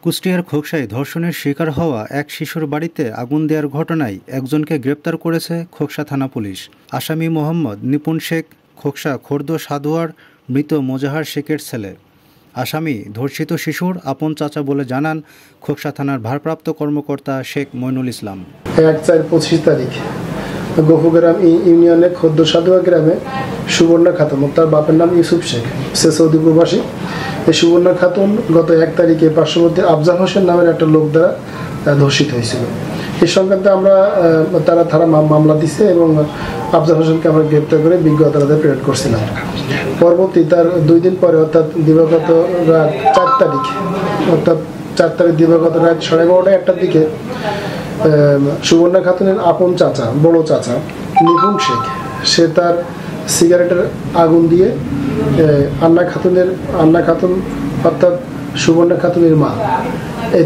কুষ্টিয়ার খোকসায় ধর্ষণের শিকার হওয়া এক শিশুর বাড়িতে আগুন দেওয়ার ঘটনায় একজনকে গ্রেপ্তার করেছে খোকসা থানা পুলিশ। আসামি মোহাম্মদ নিপুণ শেখ, খোকসা খোর্দ সাধুয়ার মৃত মোজাহার শেখের ছেলে। আসামি ধর্ষিত শিশুর আপন চাচা বলে জানান খোকসা থানার ভারপ্রাপ্ত কর্মকর্তা শেখ মইনুল ইসলাম। 1/4/25 তারিখ গফুগ্রাম ইউনিয়নের খোর্দ সাধুয়া গ্রামে সুবর্ণা খাতুন, তার বাপের নাম ইউসুফ শেখ, সে সৌদি প্রবাসী। এই সুবর্ণা খাতুন গত 1 তারিখে পার্শ্ববর্তী আফজাল হোসেন নামের একটা লোক দ্বারা ধর্ষিত হয়েছিল। এই সংক্রান্তে তারা থানা মামলা দিচ্ছে এবং আফজাল হোসেনকে আমরা গ্রেপ্তার করে বিজ্ঞ আদালতে প্রেরণ করছিলাম। পরবর্তী তার 2 দিন পরে অর্থাৎ দিবাগত রাত 4 তারিখ দিবাগত রাত 11:30-1টার দিকে সুবর্ণা খাতুনের আপন চাচা, বড় চাচা নিপুণ শেখ, সে তার সিগারেটের আগুন দিয়ে আন্না খাতুন অর্থাৎ সুবর্ণা খাতুনের মা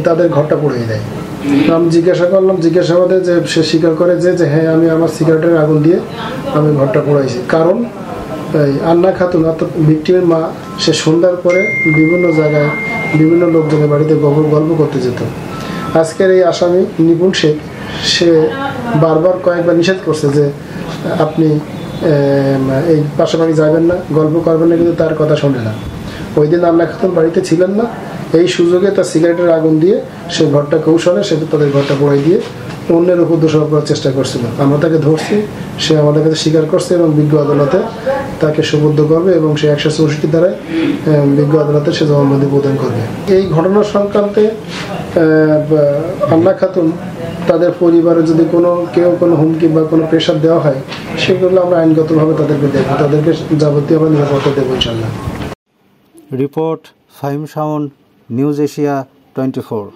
তাদের ঘরটা পুড়িয়ে দেয়। আমি জিজ্ঞাসা করলাম, জিজ্ঞাসাবাদে যে সে স্বীকার করে যে হ্যাঁ, আমি আমার সিগারেটের আগুন দিয়ে আমি ঘরটা পোড়াইছি। কারণ আন্না খাতুন অর্থাৎ ভিকটিমের মা, সে সন্ধ্যার পরে বিভিন্ন জায়গায় বিভিন্ন লোকজনের বাড়িতে গল্প করতে যেত। আজকের এই আসামি নিপুণ শেখ, সে বারবার কয়েকবার নিষেধ করছে যে আপনি এই পাশাপাশি যাবেন না, গল্প করবেন না, কিন্তু তার কথা শোনে না। ওই দিন আন্না খাতুন বাড়িতে ছিলেন না, এই সুযোগে তার সিগারেটের আগুন দিয়ে সে ঘরটা কৌশলে তাদের ঘরটা পোড়াই দিয়ে অন্যের উপর দোষারোপ করার চেষ্টা করছিল। আমরা তাকে ধরছি, সে আমাদের কাছে স্বীকার করছে এবং বিজ্ঞ আদালতে তাকে সুবদ্ধ করবে এবং সে 164 দ্বারায় বিজ্ঞ আদালতে সে জবানবন্দি প্রদান করবে। এই ঘটনার সংক্রান্তে আন্না খাতুন তাদের পরিবারে যদি কেউ কোনো হুমকি বা কোনো প্রেশার দেওয়া হয়, সেগুলো আমরা আইনগতভাবে তাদেরকে দেখবো, তাদেরকে যাবতীয় আমরা নিরাপত্তা দেবো ইনশাল্লাহ। Report Fahim Shaon, news Asia 24।